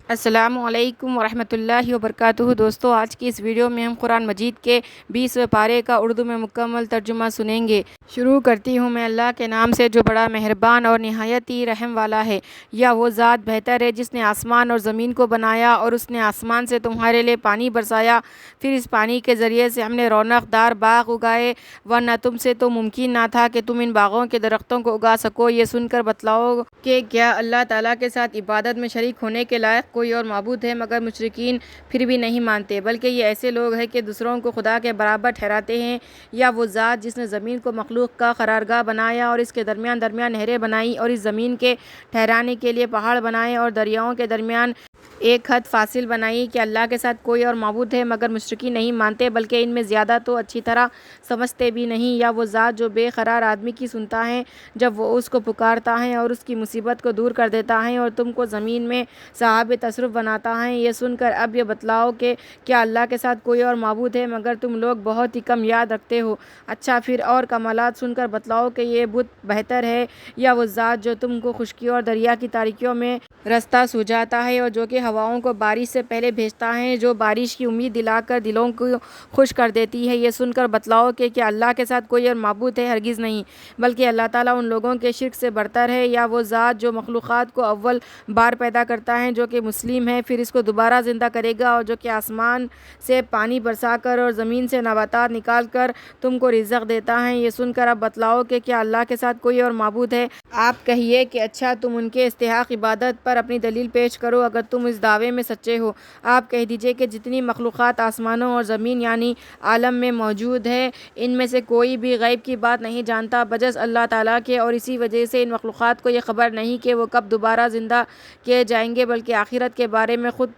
السلام علیکم ورحمۃ اللہ وبرکاتہ دوستو، آج کی اس ویڈیو میں ہم قرآن مجید کے 20ویں پارے کا اردو میں مکمل ترجمہ سنیں گے۔ شروع کرتی ہوں میں اللہ کے نام سے جو بڑا مہربان اور نہایت ہی رحم والا ہے۔ یا وہ ذات بہتر ہے جس نے آسمان اور زمین کو بنایا، اور اس نے آسمان سے تمہارے لیے پانی برسایا، پھر اس پانی کے ذریعے سے ہم نے رونق دار باغ اگائے، ورنہ تم سے تو ممکن نہ تھا کہ تم ان باغوں کے درختوں کو اگا سکو۔ یہ سن کر بتلاؤ کہ کیا اللہ تعالیٰ کے ساتھ عبادت میں شریک ہونے کے لائق کوئی اور معبود ہے؟ مگر مشرکین پھر بھی نہیں مانتے، بلکہ یہ ایسے لوگ ہیں کہ دوسروں کو خدا کے برابر ٹھہراتے ہیں۔ یا وہ ذات جس نے زمین کو مخلوق کا قرارگاہ بنایا، اور اس کے درمیان نہریں بنائیں، اور اس زمین کے ٹھہرانے کے لیے پہاڑ بنائے، اور دریاؤں کے درمیان ایک حد فاصل بنائی، کہ اللہ کے ساتھ کوئی اور معبود ہے؟ مگر مشرکین نہیں مانتے، بلکہ ان میں زیادہ تو اچھی طرح سمجھتے بھی نہیں۔ یا وہ ذات جو بے قرار آدمی کی سنتا ہے جب وہ اس کو پکارتا ہے، اور اس کی مصیبت کو دور کر دیتا ہے، اور تم کو زمین میں صاحب تصرف بناتا ہے۔ یہ سن کر اب یہ بتلاؤ کہ کیا اللہ کے ساتھ کوئی اور معبود ہے؟ مگر تم لوگ بہت ہی کم یاد رکھتے ہو۔ اچھا، پھر اور کمالات سن کر بتلاؤ کہ یہ بت بہتر ہے یا وہ ذات جو تم کو خشکی اور دریا کی تاریکیوں میں رستہ سجاتا ہے، اور جو کہ ہواؤں کو بارش سے پہلے بھیجتا ہے، جو بارش کی امید دلا کر دلوں کو خوش کر دیتی ہے۔ یہ سن کر بتلاؤ کہ کیا اللہ کے ساتھ کوئی اور معبود ہے؟ ہرگز نہیں، بلکہ اللہ تعالیٰ ان لوگوں کے شرک سے برتر ہے۔ یا وہ ذات جو مخلوقات کو اول بار پیدا کرتا ہے، جو کہ مسلم ہے، پھر اس کو دوبارہ زندہ کرے گا، اور جو کہ آسمان سے پانی برسا کر اور زمین سے نباتات نکال کر تم کو رزق دیتا ہے۔ یہ سن کر اب بتلاؤ کہ کیا اللہ کے ساتھ کوئی اور معبود ہے؟ آپ کہیے کہ اچھا، تم ان کے استحقاق عبادت پر اپنی دلیل پیش کرو اگر تم اس دعوے میں سچے ہو۔ آپ کہہ دیجئے کہ جتنی مخلوقات آسمانوں اور زمین یعنی عالم میں موجود ہے، ان میں سے کوئی بھی غیب کی بات نہیں جانتا بجز اللہ تعالیٰ کے، اور اسی وجہ سے ان مخلوقات کو یہ خبر نہیں کہ وہ کب دوبارہ زندہ کیے جائیں گے، بلکہ آخرت کے بارے میں خود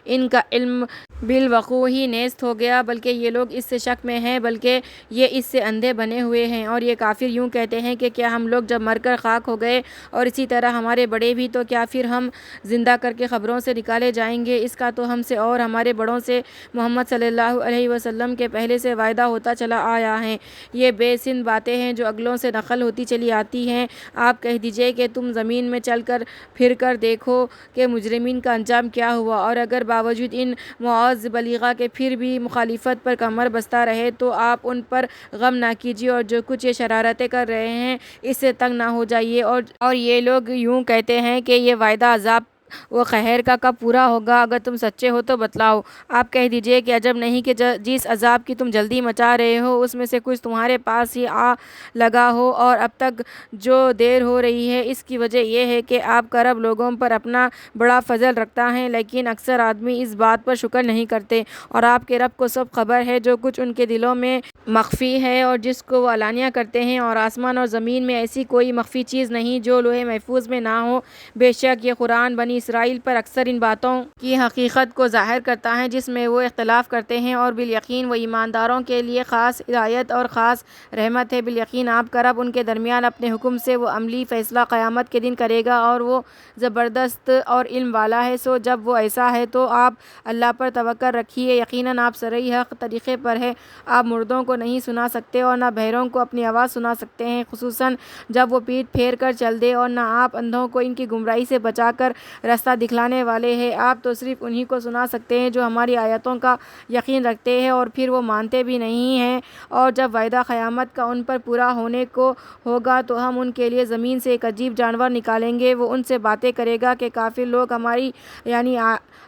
ان کا علم بالوقوع ہی نیست ہو گیا، بلکہ یہ لوگ اس سے شک میں ہیں، بلکہ یہ اس سے اندھے بنے ہوئے ہیں۔ اور یہ کافر یوں کہتے ہیں کہ کیا ہم لوگ جب مر کر خاک ہو گئے اور اسی طرح ہمارے بڑے بھی، تو کیا پھر ہم زندہ کر کے قبروں سے نکالے جائیں گے؟ اس کا تو ہم سے اور ہمارے بڑوں سے محمد صلی اللہ علیہ وسلم کے پہلے سے وعدہ ہوتا چلا آیا ہے۔ یہ بے سن باتیں ہیں جو اگلوں سے نقل ہوتی چلی آتی ہیں۔ آپ کہہ دیجئے کہ تم زمین میں چل کر پھر کر دیکھو کہ مجرمین کا انجام کیا ہوا، اور اگر باوجود ان مواعظ بلیغہ کے پھر بھی مخالفت پر کمر بستہ رہے تو آپ ان پر غم نہ کیجیے، اور جو کچھ یہ شرارتیں کر رہے ہیں اس سے تنگ نہ ہو جائیے۔ اور یہ لوگ یوں کہتے ہیں کہ یہ وعدہ عذاب و قہر کا کب پورا ہوگا؟ اگر تم سچے ہو تو بتلاؤ۔ آپ کہہ دیجئے کہ عجب نہیں کہ جس عذاب کی تم جلدی مچا رہے ہو اس میں سے کچھ تمہارے پاس ہی آ لگا ہو، اور اب تک جو دیر ہو رہی ہے اس کی وجہ یہ ہے کہ آپ کا رب لوگوں پر اپنا بڑا فضل رکھتا ہے، لیکن اکثر آدمی اس بات پر شکر نہیں کرتے۔ اور آپ کے رب کو سب خبر ہے جو کچھ ان کے دلوں میں مخفی ہے اور جس کو وہ علانیہ کرتے ہیں، اور آسمان اور زمین میں ایسی کوئی مخفی چیز نہیں جو لوح محفوظ میں نہ ہو۔ بے شک یہ قرآن بنی اسرائیل پر اکثر ان باتوں کی حقیقت کو ظاہر کرتا ہے جس میں وہ اختلاف کرتے ہیں، اور بالیقین وہ ایمانداروں کے لیے خاص ہدایت اور خاص رحمت ہے۔ بالیقین آپ کا رب ان کے درمیان اپنے حکم سے وہ عملی فیصلہ قیامت کے دن کرے گا، اور وہ زبردست اور علم والا ہے۔ سو جب وہ ایسا ہے تو آپ اللہ پر توکل رکھیے، یقیناً آپ صریح حق طریقے پر ہے۔ آپ مردوں کو نہیں سنا سکتے اور نہ بہروں کو اپنی آواز سنا سکتے ہیں، خصوصاً جب وہ پیٹھ پھیر کر چل دے، اور نہ آپ اندھوں کو ان کی گمراہی سے بچا کر راستہ دکھلانے والے ہیں۔ آپ تو صرف انہی کو سنا سکتے ہیں جو ہماری آیتوں کا یقین رکھتے ہیں، اور پھر وہ مانتے بھی نہیں ہیں۔ اور جب وعدہ قیامت کا ان پر پورا ہونے کو ہوگا تو ہم ان کے لیے زمین سے ایک عجیب جانور نکالیں گے۔ وہ ان سے باتیں کرے گا کہ کافر لوگ ہماری یعنی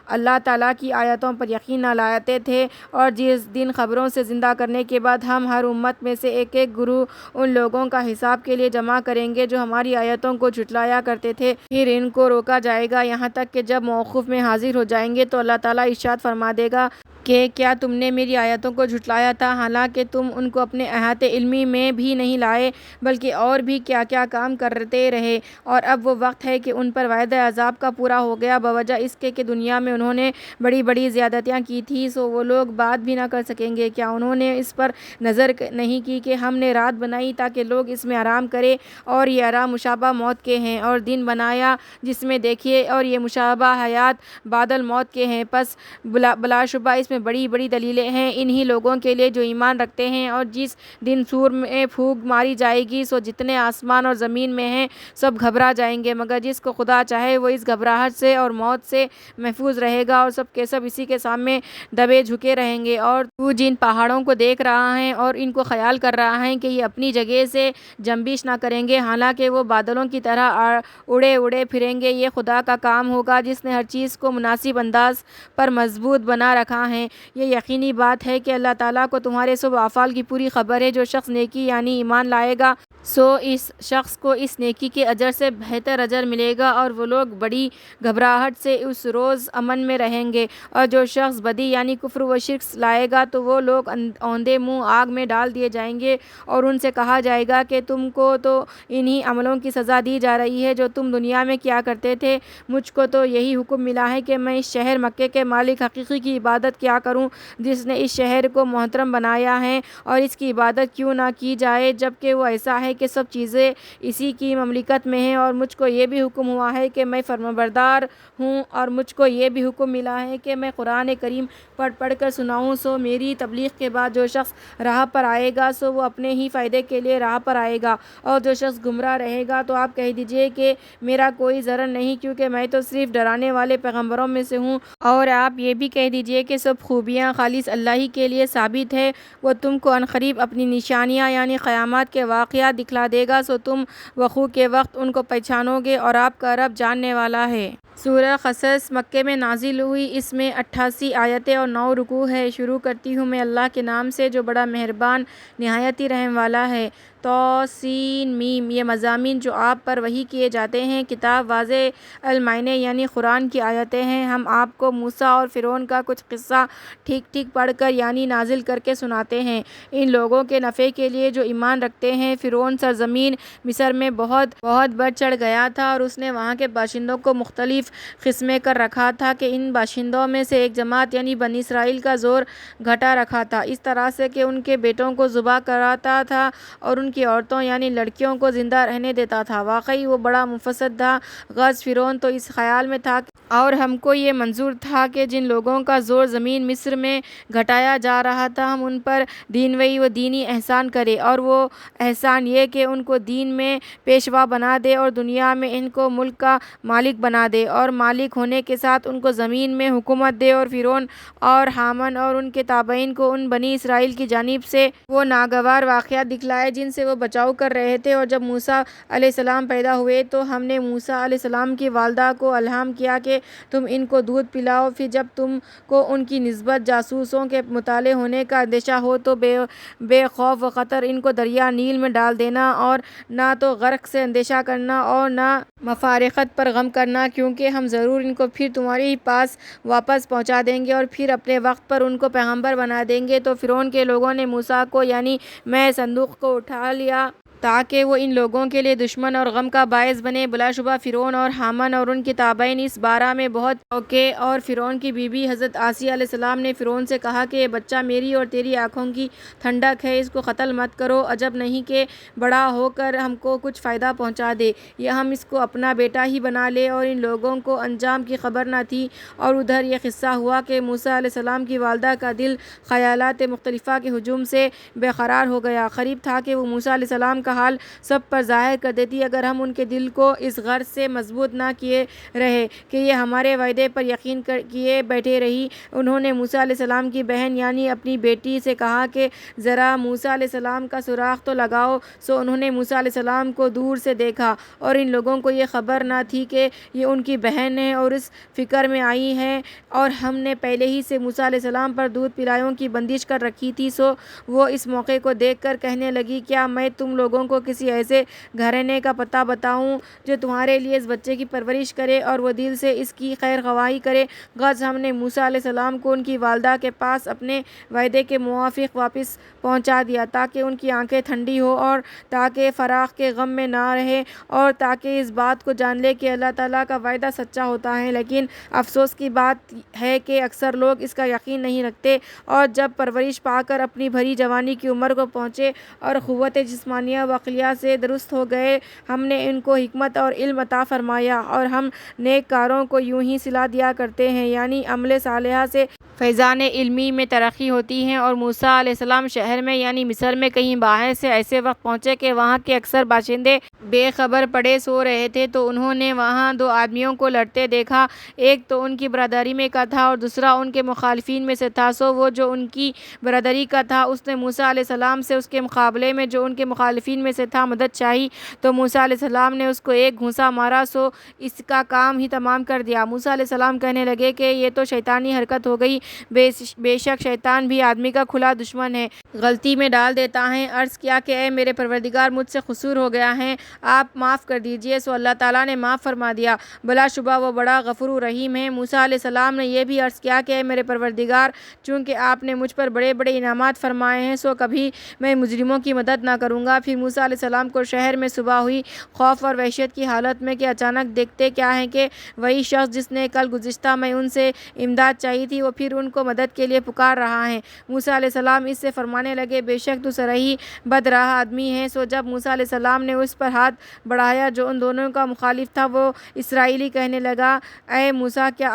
اللہ تعالیٰ کی آیتوں پر یقین نہ لاتے تھے، اور جس دن قبروں سے زندہ کرنے کے بعد ہم ہر امت میں سے ایک ایک گروہ ان لوگوں کا حساب کے لیے جمع کریں گے جو ہماری آیتوں کو جھٹلایا کرتے تھے، پھر ان کو روکا جائے گا یہاں تک کہ جب موقف میں حاضر ہو جائیں گے تو اللہ تعالیٰ ارشاد فرما دے گا کہ کیا تم نے میری آیتوں کو جھٹلایا تھا، حالانکہ تم ان کو اپنے احاطے علمی میں بھی نہیں لائے، بلکہ اور بھی کیا کیا کام کرتے رہے۔ اور اب وہ وقت ہے کہ ان پر وعدہ عذاب کا پورا ہو گیا بوجہ اس کے کہ دنیا میں انہوں نے بڑی بڑی زیادتیاں کی تھی، سو وہ لوگ بات بھی نہ کر سکیں گے۔ کیا انہوں نے اس پر نظر نہیں کی کہ ہم نے رات بنائی تاکہ لوگ اس میں آرام کریں، اور یہ آرام مشابہ موت کے ہیں، اور دن بنایا جس میں دیکھیے اور یہ مشابہ حیات بعد الموت کے ہیں، پس بلا شبہ اس میں بڑی بڑی دلیلیں ہیں انہی لوگوں کے لیے جو ایمان رکھتے ہیں۔ اور جس دن سور میں پھونک ماری جائے گی سو جتنے آسمان اور زمین میں ہیں سب گھبرا جائیں گے، مگر جس کو خدا چاہے وہ اس گھبراہٹ سے اور موت سے محفوظ رہے گا، اور سب کے سب اسی کے سامنے دبے جھکے رہیں گے۔ اور تو جن پہاڑوں کو دیکھ رہا ہے اور ان کو خیال کر رہا ہے کہ یہ اپنی جگہ سے جنبش نہ کریں گے، حالانکہ وہ بادلوں کی طرح اڑے اڑے پھریں گے، یہ خدا کا کام ہوگا جس نے ہر چیز کو مناسب انداز پر مضبوط بنا رکھا ہے۔ یہ یقینی بات ہے کہ اللہ تعالیٰ کو تمہارے سب اعمال کی پوری خبر ہے۔ جو شخص نیکی یعنی ایمان لائے گا سو اس شخص کو اس نیکی کے اجر سے بہتر اجر ملے گا، اور وہ لوگ بڑی گھبراہٹ سے اس روز امن میں رہیں گے۔ اور جو شخص بدی یعنی کفر و شرک لائے گا تو وہ لوگ اوندھے منہ آگ میں ڈال دیے جائیں گے، اور ان سے کہا جائے گا کہ تم کو تو انہی عملوں کی سزا دی جا رہی ہے جو تم دنیا میں کیا کرتے تھے۔ مجھ کو تو یہی حکم ملا ہے کہ میں اس شہر مکے کے مالک حقیقی کی عبادت کیا کروں جس نے اس شہر کو محترم بنایا ہے، اور اس کی عبادت کیوں نہ کی جائے جبکہ وہ ایسا ہے کہ سب چیزیں اسی کی مملکت میں ہیں۔ اور مجھ کو یہ بھی حکم ہوا ہے کہ میں فرمانبردار ہوں، اور مجھ کو یہ بھی حکم ملا ہے کہ میں قرآن کریم پڑھ پڑھ کر سناؤں۔ سو میری تبلیغ کے بعد جو شخص راہ پر آئے گا سو وہ اپنے ہی فائدے کے لیے راہ پر آئے گا، اور جو شخص گمراہ رہے گا تو آپ کہہ دیجئے کہ میرا کوئی ضرر نہیں، کیونکہ میں تو صرف ڈرانے والے پیغمبروں میں سے ہوں۔ اور آپ یہ بھی کہہ دیجئے کہ سب خوبیاں خالص اللہ ہی کے لیے ثابت ہے، وہ تم کو عنقریب اپنی نشانیاں یعنی قیامت کے واقعات دکھلا دے گا، سو تم وقوع کے وقت ان کو پہچانو گے، اور آپ کا رب جاننے والا ہے۔ سورہ قصص مکے میں نازل ہوئی، اس میں 88 آیتیں اور 9 رکوع ہے۔ شروع کرتی ہوں میں اللہ کے نام سے جو بڑا مہربان نہایت ہی رحم والا ہے۔ طاسین میم، یہ مضامین جو آپ پر وحی کیے جاتے ہیں کتاب واضح المعانی یعنی قرآن کی آیتیں ہیں۔ ہم آپ کو موسیٰ اور فرعون کا کچھ قصہ ٹھیک ٹھیک پڑھ کر یعنی نازل کر کے سناتے ہیں ان لوگوں کے نفع کے لیے جو ایمان رکھتے ہیں۔ فرعون سرزمین مصر میں بہت بڑھ چڑھ گیا تھا، اور اس نے وہاں کے باشندوں کو مختلف قسمیں کر رکھا تھا کہ ان باشندوں میں سے ایک جماعت یعنی بنی اسرائیل کا زور گھٹا رکھا تھا، اس طرح سے کہ ان کے بیٹوں کو ذبح کراتا تھا اور ان کی عورتوں یعنی لڑکیوں کو زندہ رہنے دیتا تھا۔ واقعی وہ بڑا مفسد تھا۔ غرض فرعون تو اس خیال میں تھا اور ہم کو یہ منظور تھا کہ جن لوگوں کا زور زمین مصر میں گھٹایا جا رہا تھا ہم ان پر دینوی و دینی احسان کرے، اور وہ احسان یہ کہ ان کو دین میں پیشوا بنا دے اور دنیا میں ان کو ملک کا مالک بنا دے، اور مالک ہونے کے ساتھ ان کو زمین میں حکومت دے۔ اور فرعون اور حامان اور ان کے تابعین کو ان بنی اسرائیل کی جانب سے وہ ناگوار واقعات دکھلائے جن سے وہ بچاؤ کر رہے تھے۔ اور جب موسیٰ علیہ السلام پیدا ہوئے تو ہم نے موسیٰ علیہ السلام کی والدہ کو الہام کیا کہ تم ان کو دودھ پلاؤ، پھر جب تم کو ان کی نسبت جاسوسوں کے مطلع ہونے کا اندیشہ ہو تو بے خوف و خطر ان کو دریا نیل میں ڈال دینا، اور نہ تو غرق سے اندیشہ کرنا اور نہ مفارقت پر غم کرنا، کیونکہ ہم ضرور ان کو پھر تمہارے ہی پاس واپس پہنچا دیں گے اور پھر اپنے وقت پر ان کو پیغمبر بنا دیں گے۔ تو فرعون کے لوگوں نے موسیٰ کو یعنی میں صندوق کو اٹھا لیا تاکہ وہ ان لوگوں کے لیے دشمن اور غم کا باعث بنے۔ بلا شبہ فرعون اور حامان اور ان کے تابعین اس بارہ میں بہت چوکے، اور فرعون کی بیوی حضرت آسیہ علیہ السلام نے فرعون سے کہا کہ یہ بچہ میری اور تیری آنکھوں کی ٹھنڈک ہے، اس کو قتل مت کرو، عجب نہیں کہ بڑا ہو کر ہم کو کچھ فائدہ پہنچا دے، یا ہم اس کو اپنا بیٹا ہی بنا لے۔ اور ان لوگوں کو انجام کی خبر نہ تھی۔ اور ادھر یہ قصہ ہوا کہ موسیٰ علیہ السلام کی والدہ کا دل خیالات مختلفہ کے ہجوم سے بے قرار ہو گیا۔ قریب تھا کہ وہ موسیٰ علیہ السلام کا حال سب پر ظاہر کر دیتی اگر ہم ان کے دل کو اس غرض سے مضبوط نہ کیے رہے کہ یہ ہمارے وعدے پر یقین کیے بیٹھے رہی۔ انہوں نے موسیٰ علیہ السلام کی بہن یعنی اپنی بیٹی سے کہا کہ ذرا موسیٰ علیہ السلام کا سراغ تو لگاؤ۔ سو انہوں نے موسیٰ علیہ السلام کو دور سے دیکھا، اور ان لوگوں کو یہ خبر نہ تھی کہ یہ ان کی بہن ہے، اور اس فکر میں آئی ہیں اور ہم نے پہلے ہی سے موسیٰ علیہ السلام پر دودھ پلائیوں کی بندش کر رکھی تھی۔ سو وہ اس موقع کو دیکھ کر کہنے لگی کیا میں تم لوگوں کو کسی ایسے گھرانے کا پتہ بتاؤں جو تمہارے لیے اس بچے کی پرورش کرے اور وہ دل سے اس کی خیر خواہی کرے۔ غرض ہم نے موسیٰ علیہ السلام کو ان کی والدہ کے پاس اپنے وعدے کے موافق واپس پہنچا دیا تاکہ ان کی آنکھیں ٹھنڈی ہو اور تاکہ فراق کے غم میں نہ رہے اور تاکہ اس بات کو جان لے کہ اللہ تعالیٰ کا وعدہ سچا ہوتا ہے۔ لیکن افسوس کی بات ہے کہ اکثر لوگ اس کا یقین نہیں رکھتے، اور جب پرورش پا کر اپنی بھری جوانی کی عمر کو پہنچے اور قوت جسمانیہ و عقلیہ سے درست ہو گئے۔ ہم نے ان کو حکمت اور علم عطا فرمایا اور ہم نیک کاروں کو یوں ہی صلہ دیا کرتے ہیں، یعنی عمل صالحہ سے فیضان علمی میں ترقی ہوتی ہے۔ اور موسیٰ علیہ السلام شہر میں یعنی مصر میں کہیں باہر سے ایسے وقت پہنچے کہ وہاں کے اکثر باشندے بے خبر پڑے سو رہے تھے، تو انہوں نے وہاں دو آدمیوں کو لڑتے دیکھا، ایک تو ان کی برادری میں کا تھا اور دوسرا ان کے مخالفین میں سے تھا۔ سو وہ جو ان کی برادری کا تھا اس نے موسیٰ علیہ السلام سے اس کے مقابلے میں جو ان کے مخالفین میں سے تھا مدد چاہی، تو موسیٰ علیہ السلام نے اس کو ایک گھونسا مارا، سو اس کا کام ہی تمام کر دیا۔ موسیٰ علیہ السلام کہنے لگے کہ یہ تو شیطانی حرکت ہو گئی، بے شک شیطان بھی آدمی کا کھلا دشمن ہے، غلطی میں ڈال دیتا ہے۔ عرض کیا کہ اے میرے پروردگار، مجھ سے قصور ہو گیا ہے، آپ معاف کر دیجئے۔ سو اللہ تعالیٰ نے معاف فرما دیا، بلا شبہ وہ بڑا غفور و رحیم ہے۔ موسیٰ علیہ السلام نے یہ بھی عرض کیا کہ اے میرے پروردگار، چونکہ آپ نے مجھ پر بڑے بڑے انعامات فرمائے ہیں، سو کبھی میں مجرموں کی مدد نہ کروں گا۔ پھر موسیٰ علیہ السلام کو شہر میں صبح ہوئی، خوف اور وحشت کی حالت میں، کہ اچانک دیکھتے کیا ہے کہ وہی شخص جس نے کل گزشتہ میں ان سے امداد چاہی تھی، وہ پھر ان کو مدد کے لیے پکار رہا ہے۔ موسیٰ علیہ السلام اس سے فرمانے لگے، بے شک تو سرہی بد راہ آدمی ہے۔ سو جب موسیٰ علیہ السلام نے اس پر ہاتھ بڑھایا جو ان دونوں کا مخالف تھا، وہ اسرائیلی کہنے لگا، اے موسیٰ، کیا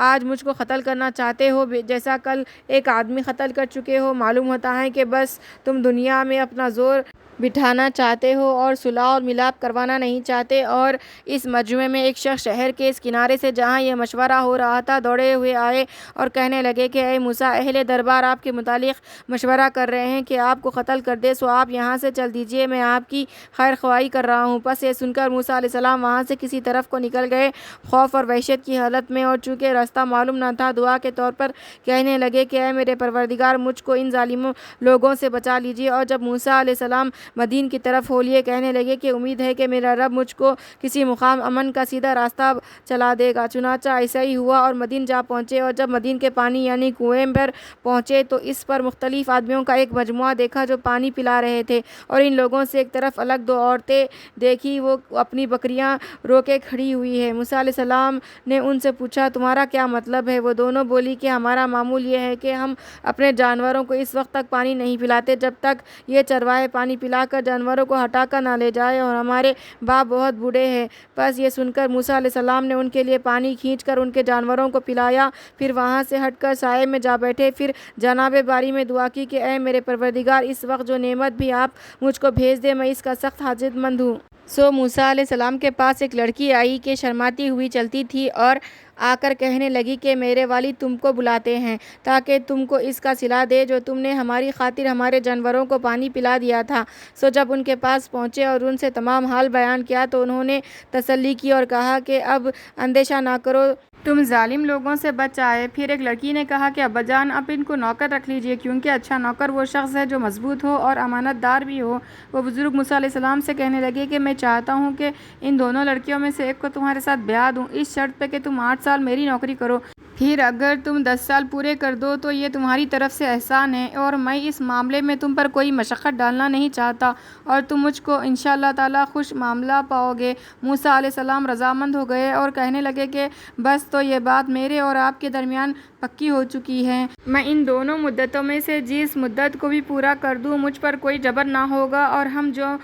آج مجھ کو قتل کرنا چاہتے ہو جیسا کل ایک آدمی قتل کر چکے ہو؟ معلوم ہوتا ہے کہ بس تم دنیا میں اپنا زور بٹھانا چاہتے ہو اور صلح اور ملاپ کروانا نہیں چاہتے۔ اور اس مجمع میں ایک شخص شہر کے اس کنارے سے جہاں یہ مشورہ ہو رہا تھا دوڑے ہوئے آئے اور کہنے لگے کہ اے موسیٰ، اہل دربار آپ کے متعلق مشورہ کر رہے ہیں کہ آپ کو قتل کر دے، سو آپ یہاں سے چل دیجئے، میں آپ کی خیر خواہی کر رہا ہوں۔ پس یہ سن کر موسیٰ علیہ السلام وہاں سے کسی طرف کو نکل گئے خوف اور وحشت کی حالت میں، اور چونکہ راستہ معلوم نہ تھا دعا کے طور پر کہنے لگے کہ اے میرے پروردگار، مجھ کو ان ظالم لوگوں سے بچا لیجئے۔ اور جب موسیٰ علیہ السلام مدین کی طرف ہو لیے کہنے لگے کہ امید ہے کہ میرا رب مجھ کو کسی مقام امن کا سیدھا راستہ چلا دے گا۔ چنانچہ ایسا ہی ہوا اور مدین جا پہنچے، اور جب مدین کے پانی یعنی کنویں پر پہنچے تو اس پر مختلف آدمیوں کا ایک مجموعہ دیکھا جو پانی پلا رہے تھے، اور ان لوگوں سے ایک طرف الگ دو عورتیں دیکھی، وہ اپنی بکریاں روکے کھڑی ہوئی ہے۔ موسیٰ علیہ السلام نے ان سے پوچھا، تمہارا کیا مطلب ہے؟ وہ دونوں بولی کہ ہمارا معمول یہ ہے کہ ہم اپنے جانوروں کو اس وقت تک پانی نہیں پلاتے جب تک یہ چرواہے پانی پلا کر جانوروں کو ہٹا کر نہ لے جائے، اور ہمارے باپ بہت بوڑھے ہیں۔ بس یہ سن کر موسیٰ علیہ السلام نے ان کے لیے پانی کھینچ کر ان کے جانوروں کو پلایا، پھر وہاں سے ہٹ کر سائے میں جا بیٹھے، پھر جناب باری میں دعا کی کہ اے میرے پروردگار، اس وقت جو نعمت بھی آپ مجھ کو بھیج دے، میں اس کا سخت حاجت مند ہوں۔ سو موسیٰ علیہ السلام کے پاس ایک لڑکی آئی کہ شرماتی ہوئی چلتی تھی، اور آ کر کہنے لگی کہ میرے والد تم کو بلاتے ہیں تاکہ تم کو اس کا صلہ دے جو تم نے ہماری خاطر ہمارے جانوروں کو پانی پلا دیا تھا۔ سو جب ان کے پاس پہنچے اور ان سے تمام حال بیان کیا تو انہوں نے تسلی کی اور کہا کہ اب اندیشہ نہ کرو، تم ظالم لوگوں سے بچ آئے۔ پھر ایک لڑکی نے کہا کہ ابا جان، اب ان کو نوکر رکھ لیجئے، کیونکہ اچھا نوکر وہ شخص ہے جو مضبوط ہو اور امانت دار بھی ہو۔ وہ بزرگ موسیٰ علیہ السلام سے کہنے لگے کہ میں چاہتا ہوں کہ ان دونوں لڑکیوں میں سے ایک کو تمہارے ساتھ بیعہ دوں، اس شرط پہ کہ تم 8 سال میری نوکری کرو، پھر اگر تم 10 سال پورے کر دو تو یہ تمہاری طرف سے احسان ہے، اور میں اس معاملے میں تم پر کوئی مشقت ڈالنا نہیں چاہتا، اور تم مجھ کو انشاءاللہ تعالیٰ خوش معاملہ پاؤ گے۔ موسیٰ علیہ السلام رضامند ہو گئے اور کہنے لگے کہ بس تو یہ بات میرے اور آپ کے درمیان پکی ہو چکی ہے، میں ان دونوں مدتوں میں سے جس مدت کو بھی پورا کر دوں مجھ پر کوئی جبر نہ ہوگا، اور ہم جو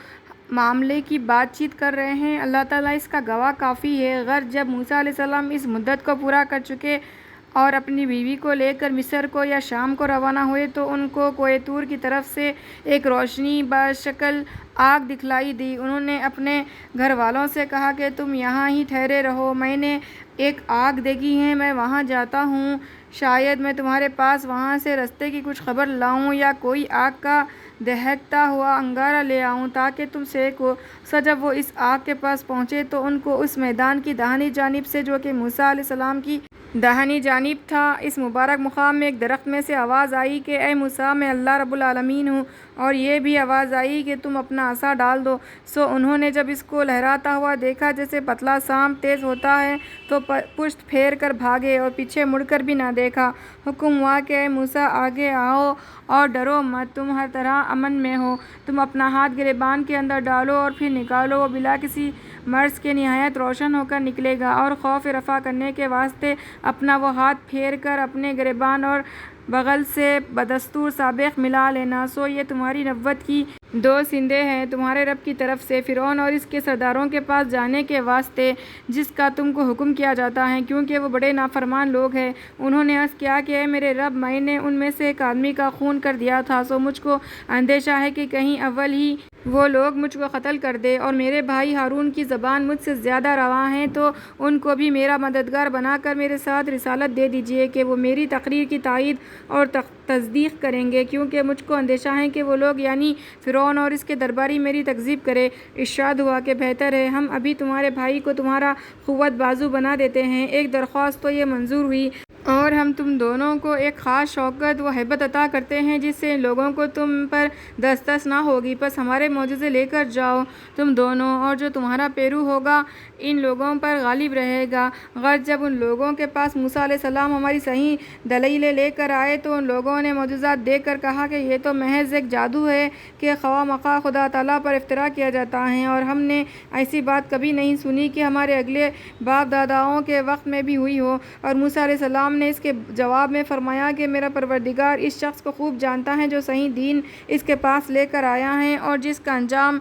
معاملے کی بات چیت کر رہے ہیں اللہ تعالیٰ اس کا گواہ کافی ہے۔ غرض جب موسیٰ علیہ السلام اس مدت کو پورا کر چکے اور اپنی بیوی کو لے کر مصر کو یا شام کو روانہ ہوئے تو ان کو کوہ طور کی طرف سے ایک روشنی بشکل آگ دکھلائی دی۔ انہوں نے اپنے گھر والوں سے کہا کہ تم یہاں ہی ٹھہرے رہو، میں نے ایک آگ دیکھی ہے، میں وہاں جاتا ہوں، شاید میں تمہارے پاس وہاں سے رستے کی کچھ خبر لاؤں یا کوئی آگ کا دہکتا ہوا انگارہ لے آؤں تاکہ تم سیکو۔ سو جب وہ اس آگ کے پاس پہنچے تو ان کو اس میدان کی داہنی جانب سے جو کہ موسیٰ علیہ السلام کی داہنی جانب تھا، اس مبارک مقام میں ایک درخت میں سے آواز آئی کہ اے موسیٰ، میں اللہ رب العالمین ہوں، اور یہ بھی آواز آئی کہ تم اپنا عصا ڈال دو۔ سو انہوں نے جب اس کو لہراتا ہوا دیکھا جیسے پتلا سانپ تیز ہوتا ہے تو پشت پھیر کر بھاگے اور پیچھے مڑ کر بھی نہ دیکھا۔ حکم ہوا کہ اے موسیٰ، آگے آؤ اور ڈرو مت، تم ہر طرح امن میں ہو، تم اپنا ہاتھ گریبان کے اندر ڈالو اور پھر نکالو، وہ بلا کسی مرض کے نہایت روشن ہو کر نکلے گا، اور خوف رفع کرنے کے واسطے اپنا وہ ہاتھ پھیر کر اپنے گریبان اور بغل سے بدستور سابق ملا لینا۔ سو یہ تمہاری نبوت کی دو سندیں ہیں تمہارے رب کی طرف سے فرعون اور اس کے سرداروں کے پاس جانے کے واسطے، جس کا تم کو حکم کیا جاتا ہے، کیونکہ وہ بڑے نافرمان لوگ ہیں۔ انہوں نے عرض کیا کہ اے میرے رب، میں نے ان میں سے ایک آدمی کا خون کر دیا تھا، سو مجھ کو اندیشہ ہے کہ کہیں اول ہی وہ لوگ مجھ کو قتل کر دے، اور میرے بھائی ہارون کی زبان مجھ سے زیادہ رواں ہے، تو ان کو بھی میرا مددگار بنا کر میرے ساتھ رسالت دے دیجیے کہ وہ میری تقریر کی تائید اور تصدیق کریں گے، کیونکہ مجھ کو اندیشہ ہے کہ وہ لوگ یعنی فرعون اور اس کے درباری میری تکذیب کرے۔ ارشاد ہوا کہ بہتر ہے، ہم ابھی تمہارے بھائی کو تمہارا قوت بازو بنا دیتے ہیں۔ ایک درخواست تو یہ منظور ہوئی، اور ہم تم دونوں کو ایک خاص شوکت و ہیبت عطا کرتے ہیں جس سے ان لوگوں کو تم پر دسترس نہ ہوگی، پس ہمارے معجزے لے کر جاؤ تم دونوں، اور جو تمہارا پیرو ہوگا ان لوگوں پر غالب رہے گا۔ غرض جب ان لوگوں کے پاس موسیٰ علیہ السلام ہماری صحیح دلیلیں لے کر آئے تو ان لوگوں نے معجزات دیکھ کر کہا کہ یہ تو محض ایک جادو ہے کہ خواہ مخواہ خدا تعالیٰ پر افترا کیا جاتا ہے، اور ہم نے ایسی بات کبھی نہیں سنی کہ ہمارے اگلے باپ داداؤں کے وقت میں بھی ہوئی ہو۔ اور موسیٰ علیہ السلام نے اس کے جواب میں فرمایا کہ میرا پروردگار اس شخص کو خوب جانتا ہے جو صحیح دین اس کے پاس لے کر آیا ہے، اور جس کا انجام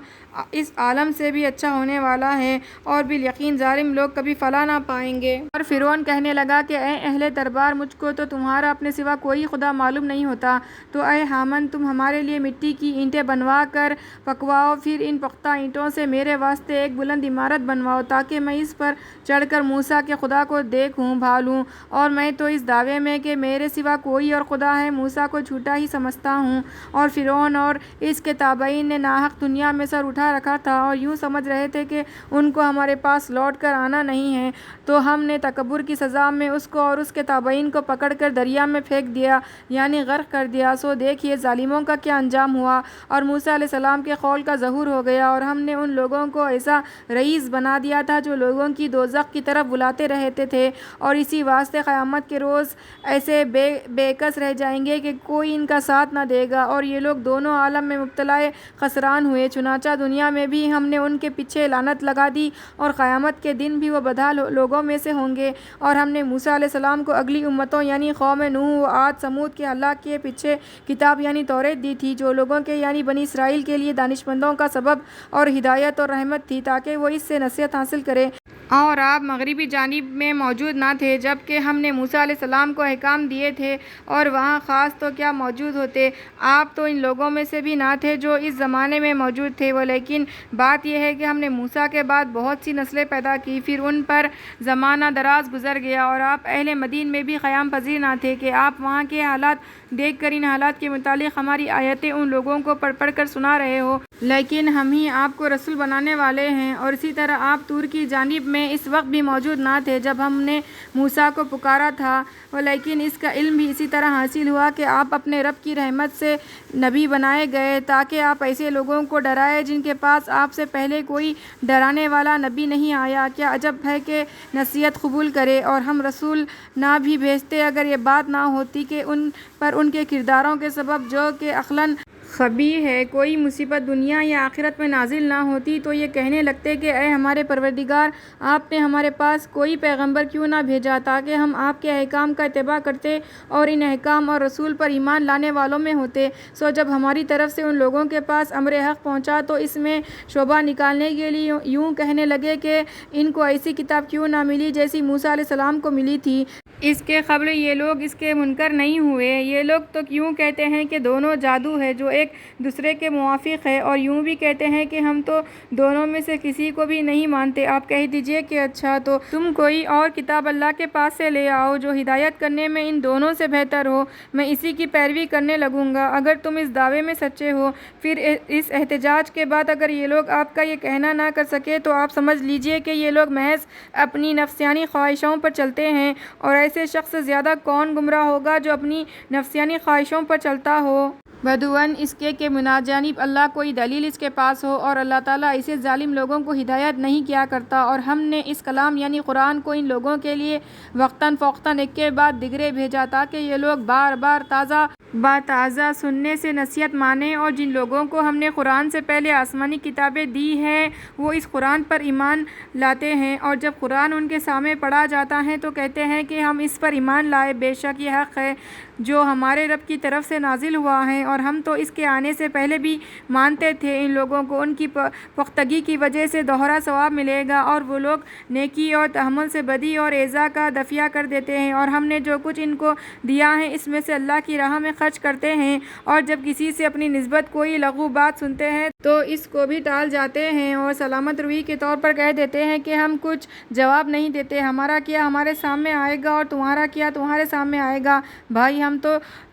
اس عالم سے بھی اچھا ہونے والا ہے، اور بالیقین ظالم لوگ کبھی فلاح نہ پائیں گے۔ اور فرعون کہنے لگا کہ اے اہل دربار، مجھ کو تو تمہارا اپنے سوا کوئی خدا معلوم نہیں ہوتا، تو اے ہامان، تم ہمارے لیے مٹی کی اینٹیں بنوا کر پکواؤ، پھر ان پختہ اینٹوں سے میرے واسطے ایک بلند عمارت بنواؤ، تاکہ میں اس پر چڑھ کر موسیٰ کے خدا کو دیکھوں بھالوں، اور میں تو اس دعوے میں کہ میرے سوا کوئی اور خدا ہے موسیٰ کو جھوٹا ہی سمجھتا ہوں۔ اور فرعون اور اس کے تابعین نے ناحق دنیا میں سر اٹھا رکھا تھا اور یوں سمجھ رہے تھے کہ ان کو ہمارے پاس لوٹ کر آنا نہیں ہے، تو ہم نے تکبر کی سزا میں اس کو اور اس کے تابعین کو پکڑ کر دریا میں پھینک دیا، یعنی غرق کر دیا۔ سو دیکھیے ظالموں کا کیا انجام ہوا۔ اور موسیٰ علیہ السلام کے قول کا ظہور ہو گیا، اور ہم نے ان لوگوں کو ایسا رئیس بنا دیا تھا جو لوگوں کی دوزخ کی طرف بلاتے رہتے تھے، اور اسی واسطے قیامت کے روز ایسے بے کس رہ جائیں گے کہ کوئی ان کا ساتھ نہ دے گا، اور یہ لوگ دونوں عالم میں مبتلا خسران ہوئے۔ چنانچہ دنیا میں بھی ہم نے ان کے پیچھے لعنت لگا دی، اور قیامت کے دن بھی وہ بدحال لوگوں میں سے ہوں گے۔ اور ہم نے موسیٰ علیہ السلام کو اگلی امتوں یعنی قوم نوح و عاد ثمود کے ہلاک کے پیچھے کتاب یعنی توریت دی تھی، جو لوگوں کے یعنی بنی اسرائیل کے لیے دانشمندوں کا سبب اور ہدایت اور رحمت تھی، تاکہ وہ اس سے نصیحت حاصل کرے۔ اور آپ مغربی جانب میں موجود نہ تھے جب کہ ہم نے موسیٰ علیہ السلام کو احکام دیے تھے، اور وہاں خاص تو کیا موجود ہوتے، آپ تو ان لوگوں میں سے بھی نہ تھے جو اس زمانے میں موجود تھے، لیکن بات یہ ہے کہ ہم نے موسیٰ کے بعد بہت سی نسلیں پیدا کی، پھر ان پر زمانہ دراز گزر گیا، اور آپ اہل مدین میں بھی قیام پذیر نہ تھے کہ آپ وہاں کے حالات دیکھ کر ان حالات کے متعلق ہماری آیتیں ان لوگوں کو پڑھ پڑھ کر سنا رہے ہو، لیکن ہم ہی آپ کو رسول بنانے والے ہیں۔ اور اسی طرح آپ طور کی جانب میں اس وقت بھی موجود نہ تھے جب ہم نے موسیٰ کو پکارا تھا، لیکن اس کا علم بھی اسی طرح حاصل ہوا کہ آپ اپنے رب کی رحمت سے نبی بنائے گئے، تاکہ آپ ایسے لوگوں کو ڈرائے جن کے پاس آپ سے پہلے کوئی ڈرانے والا نبی نہیں آیا۔ کیا عجب ہے کہ نصیحت قبول کرے، اور ہم رسول نہ بھی بھیجتے اگر یہ بات نہ ہوتی کہ ان پر ان کے کرداروں کے سبب جو کہ عقلاً خبیث ہے کوئی مصیبت دنیا یا آخرت میں نازل نہ ہوتی، تو یہ کہنے لگتے کہ اے ہمارے پروردگار، آپ نے ہمارے پاس کوئی پیغمبر کیوں نہ بھیجا تاکہ ہم آپ کے احکام کا اتباع کرتے اور ان احکام اور رسول پر ایمان لانے والوں میں ہوتے۔ سو جب ہماری طرف سے ان لوگوں کے پاس امر حق پہنچا تو اس میں شبہ نکالنے کے لیے یوں کہنے لگے کہ ان کو ایسی کتاب کیوں نہ ملی جیسی موسیٰ علیہ السلام کو ملی تھی۔ اس کے قبل یہ لوگ اس کے منکر نہیں ہوئے۔ یہ لوگ تو یوں کہتے ہیں کہ دونوں جادو ہے جو ایک دوسرے کے موافق ہے، اور یوں بھی کہتے ہیں کہ ہم تو دونوں میں سے کسی کو بھی نہیں مانتے۔ آپ کہہ دیجئے کہ اچھا، تو تم کوئی اور کتاب اللہ کے پاس سے لے آؤ جو ہدایت کرنے میں ان دونوں سے بہتر ہو، میں اسی کی پیروی کرنے لگوں گا اگر تم اس دعوے میں سچے ہو۔ پھر اس احتجاج کے بعد اگر یہ لوگ آپ کا یہ کہنا نہ کر سکے تو آپ سمجھ لیجئے کہ یہ لوگ محض اپنی نفسیانی خواہشوں پر چلتے ہیں، اور ایسے شخص سے زیادہ کون گمراہ ہوگا جو اپنی نفسیانی خواہشوں پر چلتا ہو۔ بدون اس کے کہ مناجانب اللہ کوئی دلیل اس کے پاس ہو، اور اللہ تعالیٰ ایسے ظالم لوگوں کو ہدایت نہیں کیا کرتا۔ اور ہم نے اس کلام یعنی قرآن کو ان لوگوں کے لیے وقتاً فوقتاً ایک کے بعد دیگرے بھیجا تاکہ یہ لوگ بار بار تازہ بتازہ سننے سے نصیحت مانیں۔ اور جن لوگوں کو ہم نے قرآن سے پہلے آسمانی کتابیں دی ہیں وہ اس قرآن پر ایمان لاتے ہیں، اور جب قرآن ان کے سامنے پڑھا جاتا ہے تو کہتے ہیں کہ ہم اس پر ایمان لائے، بے شک یہ حق ہے جو ہمارے رب کی طرف سے نازل ہوا ہے، اور ہم تو اس کے آنے سے پہلے بھی مانتے تھے۔ ان لوگوں کو ان کی پختگی کی وجہ سے دوہرا ثواب ملے گا، اور وہ لوگ نیکی اور تحمل سے بدی اور ایذا کا دفیع کر دیتے ہیں، اور ہم نے جو کچھ ان کو دیا ہے اس میں سے اللہ کی راہ میں خرچ کرتے ہیں، اور جب کسی سے اپنی نسبت کوئی لغو بات سنتے ہیں تو اس کو بھی ٹال جاتے ہیں، اور سلامت روی کے طور پر کہہ دیتے ہیں کہ ہم کچھ جواب نہیں دیتے، ہمارا کیا ہمارے سامنے آئے گا اور تمہارا کیا تمہارے سامنے آئے گا۔ بھائی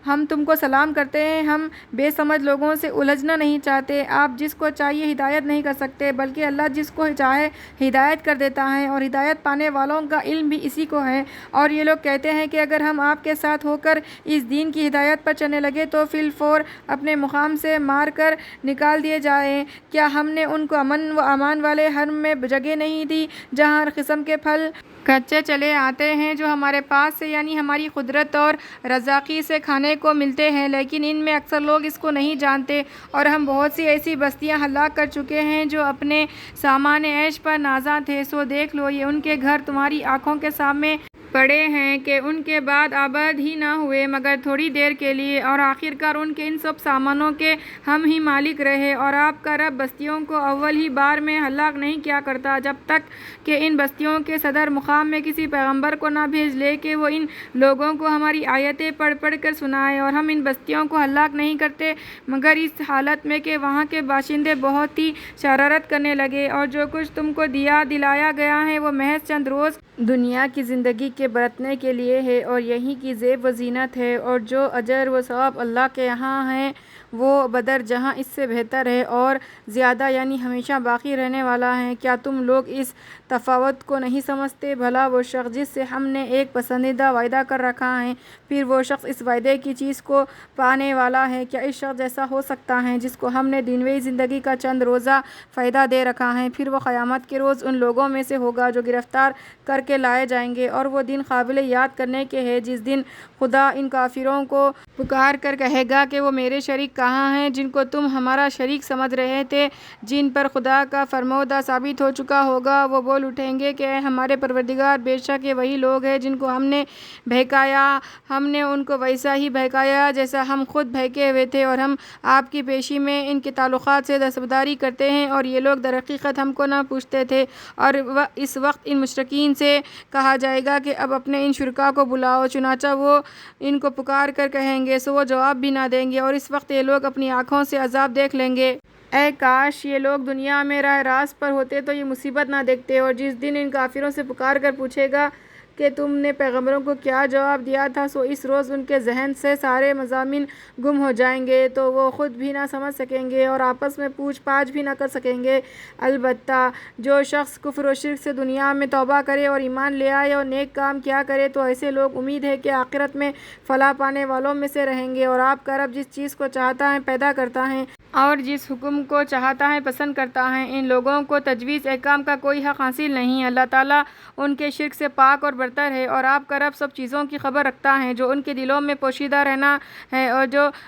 ہم تم کو سلام کرتے ہیں، ہم بے سمجھ لوگوں سے الجھنا نہیں چاہتے۔ آپ جس کو چاہیے ہدایت نہیں کر سکتے، بلکہ اللہ جس کو چاہے ہدایت کر دیتا ہے، اور ہدایت پانے والوں کا علم بھی اسی کو ہے۔ اور یہ لوگ کہتے ہیں کہ اگر ہم آپ کے ساتھ ہو کر اس دین کی ہدایت پر چلنے لگے تو فی الفور اپنے مقام سے مار کر نکال دیے جائیں۔ کیا ہم نے ان کو امن و امان والے حرم میں جگہ نہیں دی جہاں ہر قسم کے پھل کچے چلے آتے ہیں جو ہمارے پاس سے یعنی ہماری قدرت اور رزاقی سے کھانے کو ملتے ہیں، لیکن ان میں اکثر لوگ اس کو نہیں جانتے۔ اور ہم بہت سی ایسی بستیاں ہلاک کر چکے ہیں جو اپنے سامان عیش پر نازاں تھے، سو دیکھ لو یہ ان کے گھر تمہاری آنکھوں کے سامنے پڑے ہیں کہ ان کے بعد آباد ہی نہ ہوئے مگر تھوڑی دیر کے لیے، اور آخرکار ان کے ان سب سامانوں کے ہم ہی مالک رہے۔ اور آپ کا رب بستیوں کو اول ہی بار میں ہلاک نہیں کیا کرتا جب تک کہ ان بستیوں کے صدر مقام میں کسی پیغمبر کو نہ بھیج لے کہ وہ ان لوگوں کو ہماری آیتیں پڑھ پڑھ کر سنائے۔ اور ہم ان بستیوں کو ہلاک نہیں کرتے مگر اس حالت میں کہ وہاں کے باشندے بہت ہی شرارت کرنے لگے، اور جو کچھ تم کو دلایا گیا ہے وہ محض چند روز دنیا کی زندگی کے برتنے کے لیے ہے، اور یہی کی زیب و زینت ہے، اور جو اجر و ثواب اللہ کے یہاں ہے وہ بدر جہاں اس سے بہتر ہے اور زیادہ یعنی ہمیشہ باقی رہنے والا ہے۔ کیا تم لوگ اس تفاوت کو نہیں سمجھتے؟ بھلا وہ شخص جس سے ہم نے ایک پسندیدہ وعدہ کر رکھا ہے، پھر وہ شخص اس وعدے کی چیز کو پانے والا ہے، کیا اس شخص جیسا ہو سکتا ہے جس کو ہم نے دنیوی زندگی کا چند روزہ فائدہ دے رکھا ہے؟ پھر وہ قیامت کے روز ان لوگوں میں سے ہوگا جو گرفتار کر کے لائے جائیں گے، اور وہ دن قابل یاد کرنے کے ہے جس دن خدا ان کافروں کو پکار کر کہے گا کہ وہ میرے شریک کہاں ہیں جن کو تم ہمارا شریک سمجھ رہے تھے، جن پر خدا کا فرمودہ ثابت ہو چکا ہوگا۔ وہ بول اٹھیں گے کہ اے ہمارے پروردگار، بے شک یہ وہی لوگ ہیں جن کو ہم نے بہکایا، ہم نے ان کو ویسا ہی بہکایا جیسا ہم خود بہکے ہوئے تھے، اور ہم آپ کی پیشی میں ان کے تعلقات سے دستبرداری کرتے ہیں، اور یہ لوگ در حقیقت ہم کو نہ پوچھتے تھے۔ اور اس وقت ان مشرکین سے کہا جائے گا کہ اب اپنے ان شرکاء کو بلاؤ، چنانچہ وہ ان کو پکار کر کہیں گے، سو وہ جواب بھی نہ دیں گے، اور اس وقت یہ لوگ اپنی آنکھوں سے عذاب دیکھ لیں گے۔ اے کاش یہ لوگ دنیا میں راہ راست پر ہوتے تو یہ مصیبت نہ دیکھتے۔ اور جس دن ان کافروں سے پکار کر پوچھے گا کہ تم نے پیغمبروں کو کیا جواب دیا تھا، سو اس روز ان کے ذہن سے سارے مضامین گم ہو جائیں گے، تو وہ خود بھی نہ سمجھ سکیں گے اور آپس میں پوچھ پاچھ بھی نہ کر سکیں گے۔ البتہ جو شخص کفر و شرک سے دنیا میں توبہ کرے اور ایمان لے آئے اور نیک کام کیا کرے تو ایسے لوگ امید ہے کہ آخرت میں فلاح پانے والوں میں سے رہیں گے۔ اور آپ کا رب جس چیز کو چاہتا ہے پیدا کرتا ہے اور جس حکم کو چاہتا ہے پسند کرتا ہے، ان لوگوں کو تجویز احکام کا کوئی حق حاصل نہیں۔ اللہ تعالیٰ ان کے شرک سے پاک اور برتر ہے، اور آپ کا رب سب چیزوں کی خبر رکھتا ہے جو ان کے دلوں میں پوشیدہ رہنا ہے اور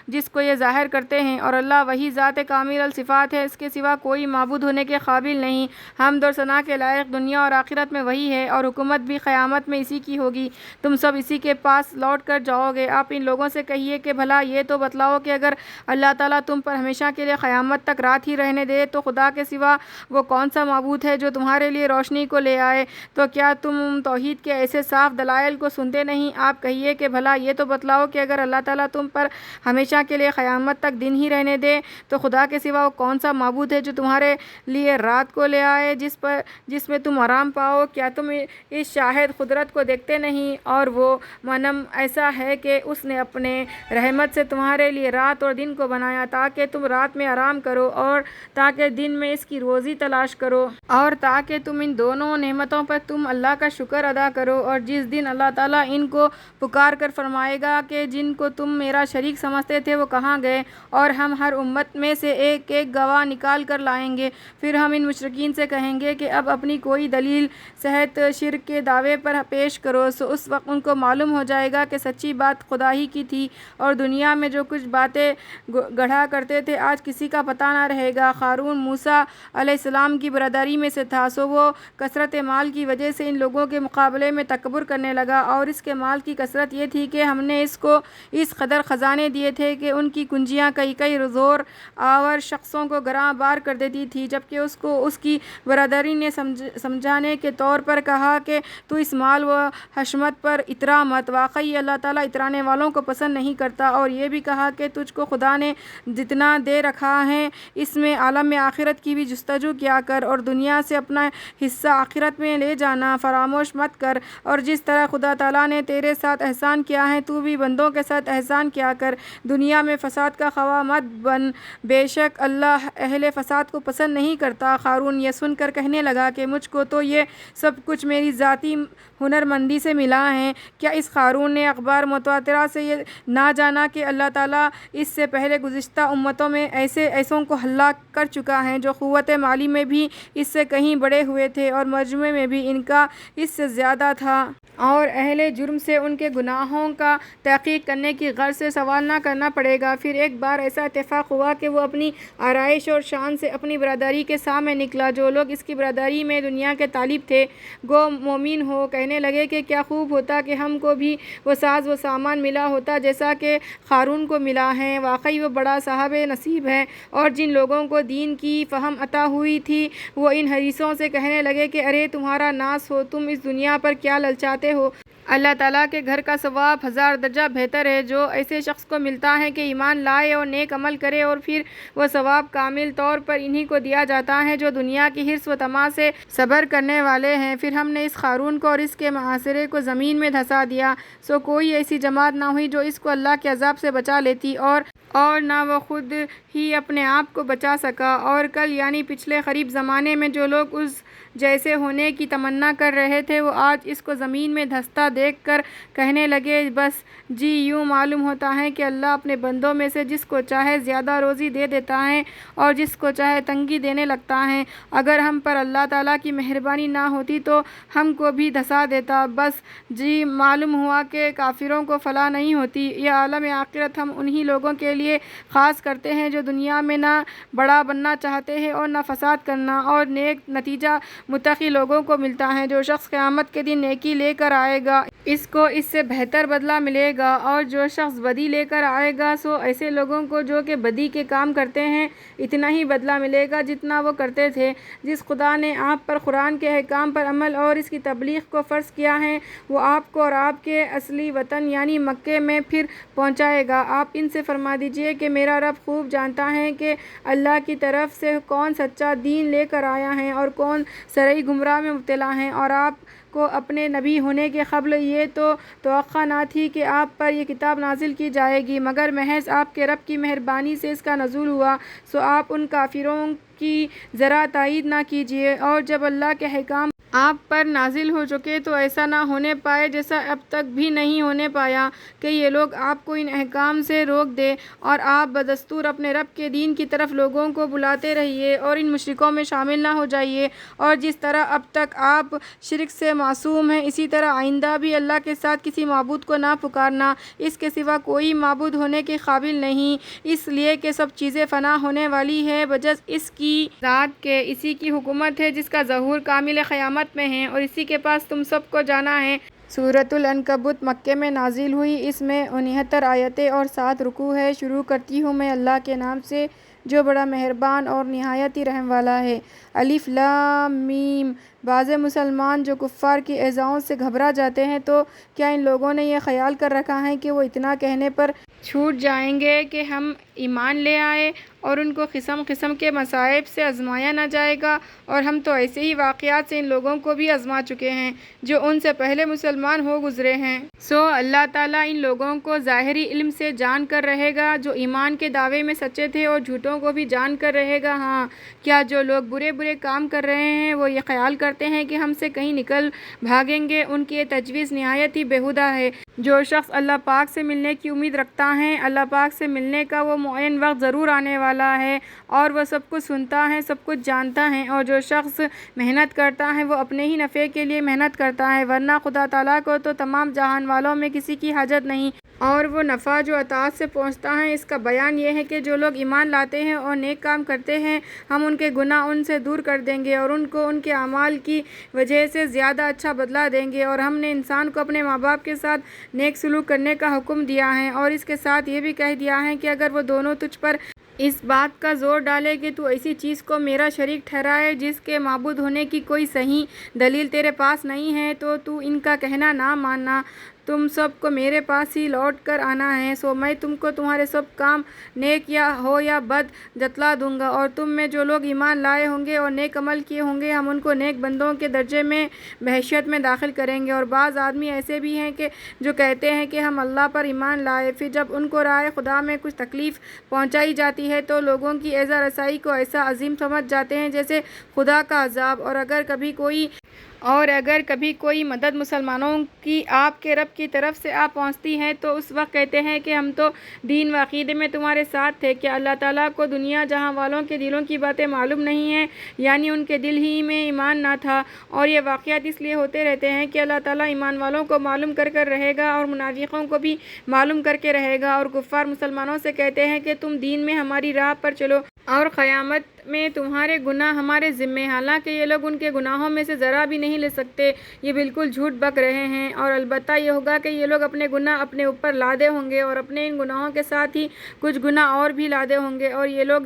جس کو یہ ظاہر کرتے ہیں، اور اللہ وہی ذات کامل الصفات ہے، اس کے سوا کوئی معبود ہونے کے قابل نہیں۔ حمد اور ثنا کے لائق دنیا اور آخرت میں وہی ہے، اور حکومت بھی قیامت میں اسی کی ہوگی، تم سب اسی کے پاس لوٹ کر جاؤ گے۔ آپ ان لوگوں سے کہیے کہ بھلا یہ تو بتلاؤ کہ اگر اللہ تعالیٰ تم پر ہمیشہ کے لیے قیامت تک رات ہی رہنے دے تو خدا کے سوا وہ کون سا معبود ہے جو تمہارے لیے روشنی کو لے آئے؟ تو کیا تم توحید کے ایسے صاف دلائل کو سنتے نہیں؟ آپ کہیے کہ بھلا یہ تو بتلاؤ کہ اگر اللہ تعالیٰ تم پر ہمیشہ کے لیے قیامت تک دن ہی رہنے دے تو خدا کے سوا وہ کون سا معبود ہے جو تمہارے لیے رات کو لے آئے جس میں تم آرام پاؤ؟ کیا تم اس شاہد قدرت کو دیکھتے نہیں؟ اور وہ منم ایسا ہے کہ اس نے اپنے رحمت سے تمہارے لیے رات اور دن کو بنایا تاکہ تم رات رات میں آرام کرو اور تاکہ دن میں اس کی روزی تلاش کرو، اور تاکہ تم ان دونوں نعمتوں پر تم اللہ کا شکر ادا کرو۔ اور جس دن اللہ تعالیٰ ان کو پکار کر فرمائے گا کہ جن کو تم میرا شریک سمجھتے تھے وہ کہاں گئے، اور ہم ہر امت میں سے ایک ایک گواہ نکال کر لائیں گے، پھر ہم ان مشرکین سے کہیں گے کہ اب اپنی کوئی دلیل صحت شرک کے دعوے پر پیش کرو۔ سو اس وقت ان کو معلوم ہو جائے گا کہ سچی بات خدا ہی کی تھی، اور دنیا میں جو کچھ باتیں گڑھا کرتے تھے آج کسی کا پتہ نہ رہے گا۔ قارون موسیٰ علیہ السلام کی برادری میں سے تھا، سو وہ کثرت مال کی وجہ سے ان لوگوں کے مقابلے میں تکبر کرنے لگا، اور اس کے مال کی کثرت یہ تھی کہ ہم نے اس کو اس قدر خزانے دیے تھے کہ ان کی کنجیاں کئی کئی زور آور شخصوں کو گراں بار کر دیتی تھی۔ جبکہ اس کو اس کی برادری نے سمجھانے کے طور پر کہا کہ تو اس مال و حشمت پر اترا مت، واقعی اللہ تعالیٰ اترانے والوں کو پسند نہیں کرتا، اور یہ بھی کہا کہ تجھ کو خدا نے جتنا دے رکھا ہے اس میں عالم آخرت کی بھی جستجو کیا کر، اور دنیا سے اپنا حصہ آخرت میں لے جانا فراموش مت کر، اور جس طرح خدا تعالیٰ نے تیرے ساتھ احسان کیا ہے تو بھی بندوں کے ساتھ احسان کیا کر، دنیا میں فساد کا خواہ مت بن، بے شک اللہ اہل فساد کو پسند نہیں کرتا۔ قارون یہ سن کر کہنے لگا کہ مجھ کو تو یہ سب کچھ میری ذاتی ہنرمندی سے ملا ہے۔ کیا اس قارون نے اخبار متواترہ سے یہ نہ جانا کہ اللہ تعالیٰ اس سے پہلے گزشتہ امتوں میں ایسوں کو ہلاک کر چکا ہے جو قوت مالی میں بھی اس سے کہیں بڑے ہوئے تھے، اور مجموعے میں بھی ان کا اس سے زیادہ تھا، اور اہل جرم سے ان کے گناہوں کا تحقیق کرنے کی غرض سے سوال نہ کرنا پڑے گا۔ پھر ایک بار ایسا اتفاق ہوا کہ وہ اپنی آرائش اور شان سے اپنی برادری کے سامنے نکلا۔ جو لوگ اس کی برادری میں دنیا کے طالب تھے گو مومن ہو کہنے لگے کہ کیا خوب ہوتا کہ ہم کو بھی وہ ساز و سامان ملا ہوتا جیسا کہ قارون کو ملا ہے، واقعی وہ بڑا صاحب نصیب ہے۔ اور جن لوگوں کو دین کی فہم عطا ہوئی تھی وہ ان حریصوں سے کہنے لگے کہ ارے تمہارا ناس ہو، تم اس دنیا پر کیا للچاتے ہو، اللہ تعالیٰ کے گھر کا ثواب 1000 درجہ بہتر ہے جو ایسے شخص کو ملتا ہے کہ ایمان لائے اور نیک عمل کرے، اور پھر وہ ثواب کامل طور پر انہی کو دیا جاتا ہے جو دنیا کی حرص و طمع سے صبر کرنے والے ہیں۔ پھر ہم نے اس قارون کو اور اس کے معاشرے کو زمین میں دھسا دیا، سو کوئی ایسی جماعت نہ ہوئی جو اس کو اللہ کے عذاب سے بچا لیتی، اور نہ وہ خود ہی اپنے آپ کو بچا سکا۔ اور کل یعنی پچھلے قریب زمانے میں جو لوگ اس جیسے ہونے کی تمنا کر رہے تھے وہ آج اس کو زمین میں دھستا دیکھ کر کہنے لگے بس جی یوں معلوم ہوتا ہے کہ اللہ اپنے بندوں میں سے جس کو چاہے زیادہ روزی دے دیتا ہے اور جس کو چاہے تنگی دینے لگتا ہے، اگر ہم پر اللہ تعالیٰ کی مہربانی نہ ہوتی تو ہم کو بھی دھسا دیتا، بس جی معلوم ہوا کہ کافروں کو فلاح نہیں ہوتی۔ یہ عالم آخرت ہم انہی لوگوں کے لیے خاص کرتے ہیں جو دنیا میں نہ بڑا بننا چاہتے ہیں اور نہ فساد کرنا، اور نیک نتیجہ متقی لوگوں کو ملتا ہے۔ جو شخص قیامت کے دن نیکی لے کر آئے گا اس کو اس سے بہتر بدلہ ملے گا، اور جو شخص بدی لے کر آئے گا سو ایسے لوگوں کو جو کہ بدی کے کام کرتے ہیں اتنا ہی بدلہ ملے گا جتنا وہ کرتے تھے۔ جس خدا نے آپ پر قرآن کے احکام پر عمل اور اس کی تبلیغ کو فرض کیا ہے وہ آپ کو اور آپ کے اصلی وطن یعنی مکے میں پھر پہنچائے گا۔ آپ ان سے فرما دیجئے کہ میرا رب خوب جانتا ہے کہ اللہ کی طرف سے کون سچا دین لے کر آیا ہے اور کون سرئی گمراہ میں مبتلا ہیں، اور آپ کو اپنے نبی ہونے کے قبل یہ تو توقع نہ تھی کہ آپ پر یہ کتاب نازل کی جائے گی، مگر محض آپ کے رب کی مہربانی سے اس کا نزول ہوا، سو آپ ان کافروں کی ذرا تائید نہ کیجیے۔ اور جب اللہ کے احکام آپ پر نازل ہو چکے تو ایسا نہ ہونے پائے جیسا اب تک بھی نہیں ہونے پایا کہ یہ لوگ آپ کو ان احکام سے روک دیں، اور آپ بدستور اپنے رب کے دین کی طرف لوگوں کو بلاتے رہیے اور ان مشرکوں میں شامل نہ ہو جائیے۔ اور جس طرح اب تک آپ شرک سے معصوم ہیں اسی طرح آئندہ بھی اللہ کے ساتھ کسی معبود کو نہ پکارنا، اس کے سوا کوئی معبود ہونے کے قابل نہیں، اس لیے کہ سب چیزیں فنا ہونے والی ہے بجز اس کی ذات کے، اسی کی حکومت ہے جس کا ظہور کامل قیامت میں ہے، اور اسی کے پاس تم سب کو جانا ہے۔ سورۃ العنکبوت مکے میں نازل ہوئی، اس میں 69 آیتیں اور 7 رکوع ہے۔ شروع کرتی ہوں میں اللہ کے نام سے جو بڑا مہربان اور نہایت ہی رحم والا ہے۔ الف لام میم۔ بعض مسلمان جو کفار کی ایذاؤں سے گھبرا جاتے ہیں تو کیا ان لوگوں نے یہ خیال کر رکھا ہے کہ وہ اتنا کہنے پر چھوٹ جائیں گے کہ ہم ایمان لے آئے اور ان کو قسم قسم کے مصائب سے آزمایا نہ جائے گا، اور ہم تو ایسے ہی واقعات سے ان لوگوں کو بھی آزما چکے ہیں جو ان سے پہلے مسلمان ہو گزرے ہیں۔ اللہ تعالیٰ ان لوگوں کو ظاہری علم سے جان کر رہے گا جو ایمان کے دعوے میں سچے تھے، اور جھوٹوں کو بھی جان کر رہے گا۔ ہاں، کیا جو لوگ برے برے کام کر رہے ہیں وہ یہ خیال کرتے ہیں کہ ہم سے کہیں نکل بھاگیں گے؟ ان کی یہ تجویز نہایت ہی بیہودہ ہے۔ جو شخص اللہ پاک سے ملنے کی امید رکھتا ہے، اللہ پاک سے ملنے کا وہ معین وقت ضرور آنے والا ہے، اور وہ سب کچھ سنتا ہے، سب کچھ جانتا ہے۔ اور جو شخص محنت کرتا ہے وہ اپنے ہی نفع کے لیے محنت کرتا ہے، ورنہ خدا تعالیٰ کو تو تمام جہان والوں میں کسی کی حاجت نہیں، اور وہ نفع جو اطاعت سے پہنچتا ہے۔ اس کا بیان یہ ہے کہ جو لوگ ایمان لاتے ہیں اور نیک کام کرتے ہیں، ہم ان کے گناہ ان سے دور کر دیں گے، اور ان کو ان کے اعمال کی وجہ سے زیادہ اچھا بدلہ دیں گے۔ اور ہم نے انسان کو اپنے ماں باپ کے ساتھ نیک سلوک کرنے کا حکم دیا ہے، اور اس کے ساتھ یہ بھی کہہ دیا ہے کہ اگر وہ دونوں تجھ پر اس بات کا زور ڈالے کہ تو ایسی چیز کو میرا شریک ٹھہرائے جس کے معبود ہونے کی کوئی صحیح دلیل تیرے پاس نہیں ہے، تو ان کا کہنا نہ ماننا۔ تم سب کو میرے پاس ہی لوٹ کر آنا ہے، میں تم کو تمہارے سب کام نیک یا ہو یا بد جتلا دوں گا۔ اور تم میں جو لوگ ایمان لائے ہوں گے اور نیک عمل کیے ہوں گے، ہم ان کو نیک بندوں کے درجے میں بہشت میں داخل کریں گے۔ اور بعض آدمی ایسے بھی ہیں کہ جو کہتے ہیں کہ ہم اللہ پر ایمان لائے، پھر جب ان کو رائے خدا میں کچھ تکلیف پہنچائی جاتی ہے تو لوگوں کی ایذا رسائی کو ایسا عظیم سمجھ جاتے ہیں جیسے خدا کا عذاب۔ اور اگر کبھی کوئی مدد مسلمانوں کی آپ کے رب کی طرف سے آ پہنچتی ہے تو اس وقت کہتے ہیں کہ ہم تو دین و عقیدے میں تمہارے ساتھ تھے۔ کیا اللہ تعالیٰ کو دنیا جہاں والوں کے دلوں کی باتیں معلوم نہیں ہیں؟ یعنی ان کے دل ہی میں ایمان نہ تھا۔ اور یہ واقعات اس لیے ہوتے رہتے ہیں کہ اللہ تعالیٰ ایمان والوں کو معلوم کر رہے گا اور منافقوں کو بھی معلوم کر کے رہے گا۔ اور کفار مسلمانوں سے کہتے ہیں کہ تم دین میں ہماری راہ پر چلو اور قیامت میں تمہارے گناہ ہمارے ذمے، حالانکہ یہ لوگ ان کے گناہوں میں سے ذرا بھی نہیں لے سکتے، یہ بالکل جھوٹ بک رہے ہیں۔ اور البتہ یہ ہوگا کہ یہ لوگ اپنے گناہ اپنے اوپر لادے ہوں گے، اور اپنے ان گناہوں کے ساتھ ہی کچھ گناہ اور بھی لادے ہوں گے۔ اور یہ لوگ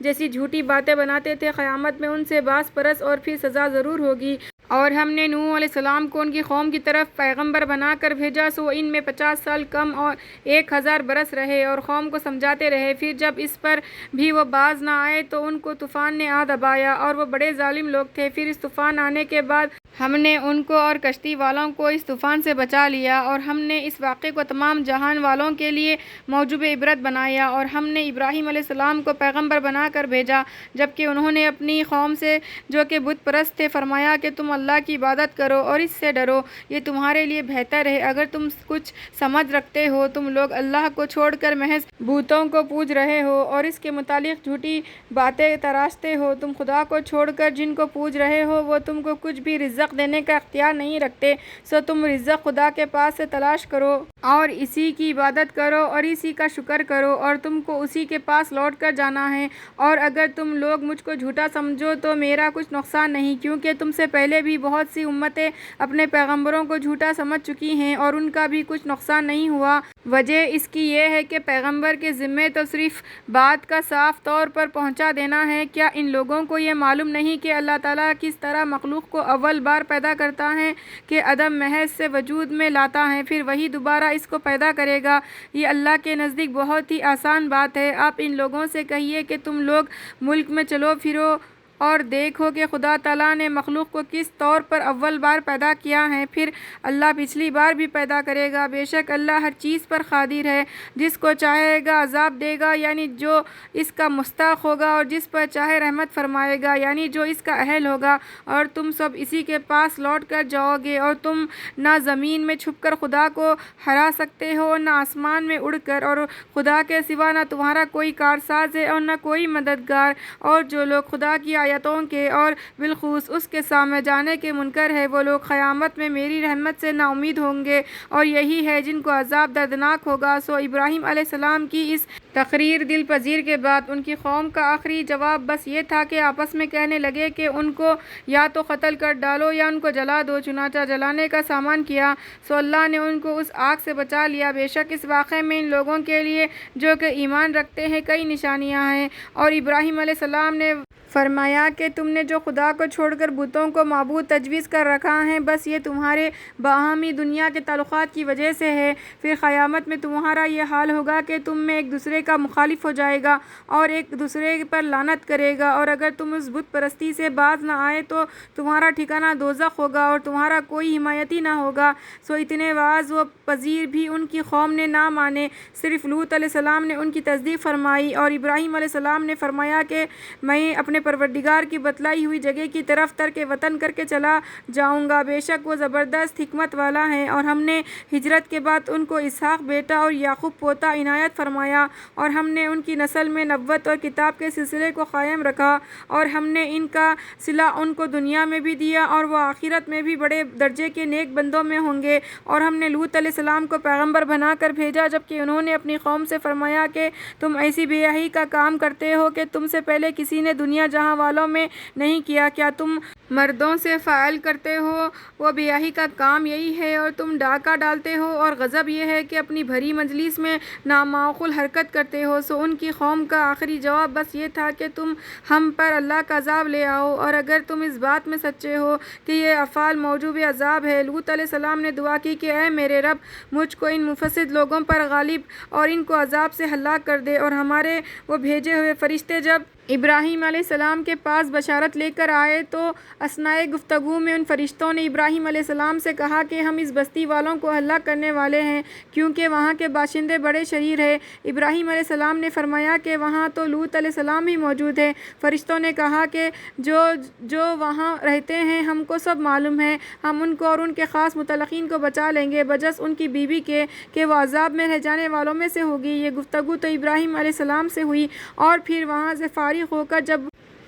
جیسی جھوٹی باتیں بناتے تھے، قیامت میں ان سے باس پرس اور پھر سزا ضرور ہوگی۔ اور ہم نے نوح علیہ السلام کو ان کی قوم کی طرف پیغمبر بنا کر بھیجا، سو ان میں 50 سال کم اور 1000 برس رہے اور قوم کو سمجھاتے رہے۔ پھر جب اس پر بھی وہ باز نہ آئے تو ان کو طوفان نے آ دبایا، اور وہ بڑے ظالم لوگ تھے۔ پھر اس طوفان آنے کے بعد ہم نے ان کو اور کشتی والوں کو اس طوفان سے بچا لیا، اور ہم نے اس واقعے کو تمام جہان والوں کے لیے موجب عبرت بنایا۔ اور ہم نے ابراہیم علیہ السلام کو پیغمبر بنا کر بھیجا، جبکہ انہوں نے اپنی قوم سے جو کہ بت پرست تھے فرمایا کہ تم اللہ کی عبادت کرو اور اس سے ڈرو، یہ تمہارے لیے بہتر ہے اگر تم کچھ سمجھ رکھتے ہو۔ تم لوگ اللہ کو چھوڑ کر محض بتوں کو پوج رہے ہو اور اس کے متعلق جھوٹی باتیں تراشتے ہو۔ تم خدا کو چھوڑ کر جن کو پوج رہے ہو وہ تم کو کچھ بھی رزق دینے کا اختیار نہیں رکھتے، سو تم رزق خدا کے پاس سے تلاش کرو اور اسی کی عبادت کرو اور اسی کا شکر کرو، اور تم کو اسی کے پاس لوٹ کر جانا ہے۔ اور اگر تم لوگ مجھ کو جھوٹا سمجھو تو میرا کچھ نقصان نہیں، کیونکہ تم سے پہلے بھی بہت سی امتیں اپنے پیغمبروں کو جھوٹا سمجھ چکی ہیں اور ان کا بھی کچھ نقصان نہیں ہوا۔ وجہ اس کی یہ ہے کہ پیغمبر کے ذمے تو صرف بات کا صاف طور پر پہنچا دینا ہے۔ کیا ان لوگوں کو یہ معلوم نہیں کہ اللہ تعالیٰ کس طرح مخلوق کو اول بار پیدا کرتا ہے کہ عدم محض سے وجود میں لاتا ہے، پھر وہی دوبارہ اس کو پیدا کرے گا؟ یہ اللہ کے نزدیک بہت ہی آسان بات ہے۔ آپ ان لوگوں سے کہیے کہ تم لوگ ملک میں چلو پھرو اور دیکھو کہ خدا تعالیٰ نے مخلوق کو کس طور پر اول بار پیدا کیا ہے، پھر اللہ پچھلی بار بھی پیدا کرے گا۔ بے شک اللہ ہر چیز پر قادر ہے، جس کو چاہے گا عذاب دے گا یعنی جو اس کا مستحق ہوگا، اور جس پر چاہے رحمت فرمائے گا یعنی جو اس کا اہل ہوگا۔ اور تم سب اسی کے پاس لوٹ کر جاؤ گے، اور تم نہ زمین میں چھپ کر خدا کو ہرا سکتے ہو نہ آسمان میں اڑ کر، اور خدا کے سوا نہ تمہارا کوئی کارساز ہے اور نہ کوئی مددگار۔ اور جو لوگ خدا کی آیتوں کے اور بالخصوص اس کے سامنے جانے کے منکر ہے، وہ لوگ قیامت میں میری رحمت سے نا امید ہوں گے، اور یہی ہے جن کو عذاب دردناک ہوگا۔ سو ابراہیم علیہ السلام کی اس تقریر دل پذیر کے بعد ان کی قوم کا آخری جواب بس یہ تھا کہ آپس میں کہنے لگے کہ ان کو یا تو قتل کر ڈالو یا ان کو جلا دو، چنانچہ جلانے کا سامان کیا، سو اللہ نے ان کو اس آگ سے بچا لیا۔ بے شک اس واقعے میں ان لوگوں کے لیے جو کہ ایمان رکھتے ہیں کئی نشانیاں ہیں، اور ابراہیم علیہ السلام نے فرمایا کہ تم نے جو خدا کو چھوڑ کر بتوں کو معبود تجویز کر رکھا ہے، بس یہ تمہارے باہمی دنیا کے تعلقات کی وجہ سے ہے۔ پھر قیامت میں تمہارا یہ حال ہوگا کہ تم میں ایک دوسرے کا مخالف ہو جائے گا اور ایک دوسرے پر لعنت کرے گا، اور اگر تم اس بت پرستی سے باز نہ آئے تو تمہارا ٹھکانہ دوزخ ہوگا اور تمہارا کوئی حمایتی نہ ہوگا۔ سو اتنے واعظ و پذیر بھی ان کی قوم نے نہ مانے، صرف لوط علیہ السلام نے ان کی تصدیق فرمائی، اور ابراہیم علیہ السلام نے فرمایا کہ میں اپنے پروردگار کی بتلائی ہوئی جگہ کی طرف ترک وطن کر کے چلا جاؤں گا، بے شک وہ زبردست حکمت والا ہے۔ اور ہم نے ہجرت کے بعد ان کو اسحاق بیٹا اور یعقوب پوتا عنایت فرمایا، اور ہم نے ان کی نسل میں نبوت اور کتاب کے سلسلے کو قائم رکھا، اور ہم نے ان کا صلہ ان کو دنیا میں بھی دیا، اور وہ آخرت میں بھی بڑے درجے کے نیک بندوں میں ہوں گے۔ اور ہم نے لوط علیہ السلام کو پیغمبر بنا کر بھیجا، جبکہ انہوں نے اپنی قوم سے فرمایا کہ تم ایسی بے حیائی کا کام کرتے ہو کہ تم سے پہلے کسی نے دنیا جہاں والوں میں نہیں کیا۔ کیا تم مردوں سے فعل کرتے ہو؟ وہ بے حیائی کا کام یہی ہے، اور تم ڈاکہ ڈالتے ہو، اور غضب یہ ہے کہ اپنی بھری مجلس میں نامعقول حرکت کرتے ہو۔ سو ان کی قوم کا آخری جواب بس یہ تھا کہ تم ہم پر اللہ کا عذاب لے آؤ، اور اگر تم اس بات میں سچے ہو کہ یہ افعال موجب عذاب ہے۔ لوط علیہ السلام نے دعا کی کہ اے میرے رب، مجھ کو ان مفسد لوگوں پر غالب اور ان کو عذاب سے ہلاک کر دے۔ اور ہمارے وہ بھیجے ہوئے فرشتے جب ابراہیم علیہ السلام کے پاس بشارت لے کر آئے تو اثناء گفتگو میں ان فرشتوں نے ابراہیم علیہ السلام سے کہا کہ ہم اس بستی والوں کو ہلاک کرنے والے ہیں، کیونکہ وہاں کے باشندے بڑے شریر ہیں۔ ابراہیم علیہ السلام نے فرمایا کہ وہاں تو لوط علیہ السلام ہی موجود ہیں۔ فرشتوں نے کہا کہ جو وہاں رہتے ہیں ہم کو سب معلوم ہے، ہم ان کو اور ان کے خاص متعلقین کو بچا لیں گے، بجز ان کی بیوی کے کہ وہ عذاب میں رہ جانے والوں میں سے ہوگی۔ یہ گفتگو تو ابراہیم علیہ السلام سے ہوئی، اور پھر وہاں سے فارغ ہو کر جب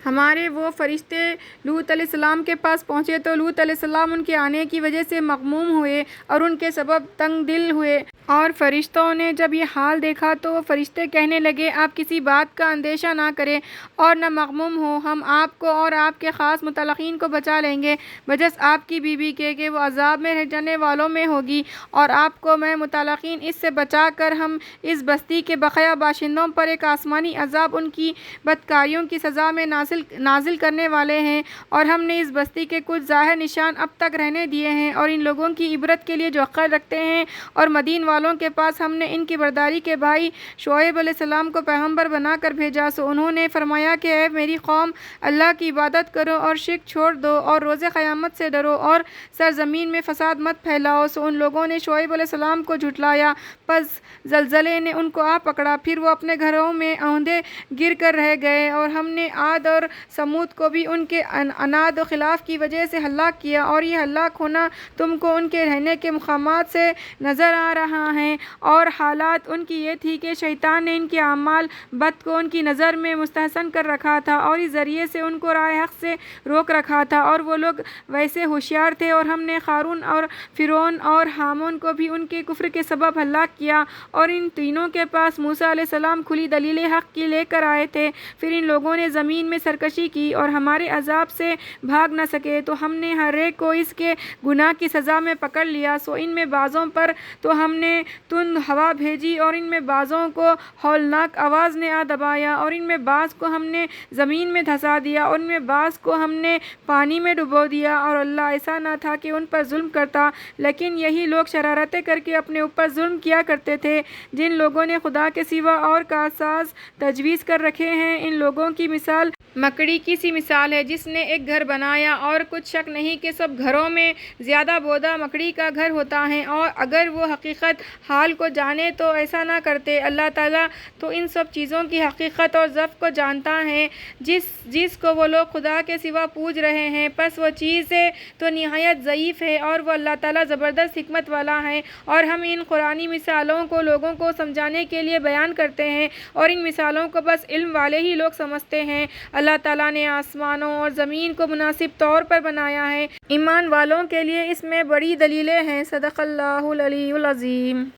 ہمارے وہ فرشتے لوط علیہ السلام کے پاس پہنچے تو لوط علیہ السلام ان کے آنے کی وجہ سے مغموم ہوئے اور ان کے سبب تنگ دل ہوئے، اور فرشتوں نے جب یہ حال دیکھا تو وہ فرشتے کہنے لگے آپ کسی بات کا اندیشہ نہ کریں اور نہ مغموم ہوں، ہم آپ کو اور آپ کے خاص متعلقین کو بچا لیں گے، بجز آپ کی بیوی کے کہ وہ عذاب میں رہ جانے والوں میں ہوگی، اور آپ کو میں متعلقین اس سے بچا کر ہم اس بستی کے بقیہ باشندوں پر ایک آسمانی عذاب ان کی بدکاریوں کی سزا میں نازل کرنے والے ہیں۔ اور ہم نے اس بستی کے کچھ ظاہر نشان اب تک رہنے دیے ہیں، اور ان لوگوں کی عبرت کے لیے جو عقل رکھتے ہیں، اور مدین والوں کے پاس ہم نے ان کی برداری کے بھائی شعیب علیہ السلام کو پیغمبر بنا کر بھیجا۔ سو انہوں نے فرمایا کہ اے میری قوم، اللہ کی عبادت کرو اور شرک چھوڑ دو، اور روز قیامت سے ڈرو، اور سرزمین میں فساد مت پھیلاؤ۔ سو ان لوگوں نے شعیب علیہ السلام کو جھٹلایا، پس زلزلے نے ان کو آ پکڑا، پھر وہ اپنے گھروں میں اوندھے گر کر رہ گئے، اور ہم نے عاد اور سمود کو بھی ان کے عناد و خلاف کی وجہ سے ہلاک کیا، اور یہ ہلاک ہونا تم کو ان کے رہنے کے مقامات سے نظر آ رہا ہے۔ اور حالت ان کی یہ تھی کہ شیطان نے ان کے اعمال بد کو ان کی نظر میں مستحسن کر رکھا تھا، اور اس ذریعے سے ان کو راہ حق سے روک رکھا تھا، اور وہ لوگ ویسے ہوشیار تھے۔ اور ہم نے قارون اور فرعون اور ہامان کو بھی ان کے کفر کے سبب ہلاک کیا، اور ان تینوں کے پاس موسیٰ علیہ السلام کھلی دلیل حق کی لے کر آئے تھے۔ پھر ان لوگوں نے زمین میں سرکشی کی اور ہمارے عذاب سے بھاگ نہ سکے، تو ہم نے ہر ایک کو اس کے گناہ کی سزا میں پکڑ لیا۔ سو ان میں بعضوں پر تو ہم نے تند ہوا بھیجی، اور ان میں بعضوں کو ہولناک آواز نے آ دبایا، اور ان میں بعض کو ہم نے زمین میں دھسا دیا، اور ان میں بعض کو ہم نے پانی میں ڈبو دیا، اور اللہ ایسا نہ تھا کہ ان پر ظلم کرتا، لیکن یہی لوگ شرارتیں کر کے اپنے اوپر ظلم کیا کرتے تھے۔ جن لوگوں نے خدا کے سوا اور کارساز تجویز کر رکھے ہیں، ان لوگوں کی مثال مکڑی کی سی مثال ہے جس نے ایک گھر بنایا، اور کچھ شک نہیں کہ سب گھروں میں زیادہ بودا مکڑی کا گھر ہوتا ہے، اور اگر وہ حقیقت حال کو جانے تو ایسا نہ کرتے۔ اللہ تعالیٰ تو ان سب چیزوں کی حقیقت اور ضعف کو جانتا ہے جس کو وہ لوگ خدا کے سوا پوج رہے ہیں، پس وہ چیزیں تو نہایت ضعیف ہے، اور وہ اللہ تعالیٰ زبردست حکمت والا ہے۔ اور ہم ان قرآنی مثالوں کو لوگوں کو سمجھانے کے لیے بیان کرتے ہیں، اور ان مثالوں کو بس علم والے ہی لوگ سمجھتے ہیں۔ اللہ تعالیٰ نے آسمانوں اور زمین کو مناسب طور پر بنایا ہے، ایمان والوں کے لیے اس میں بڑی دلیلیں ہیں۔ صدق اللہ العلی العظیم۔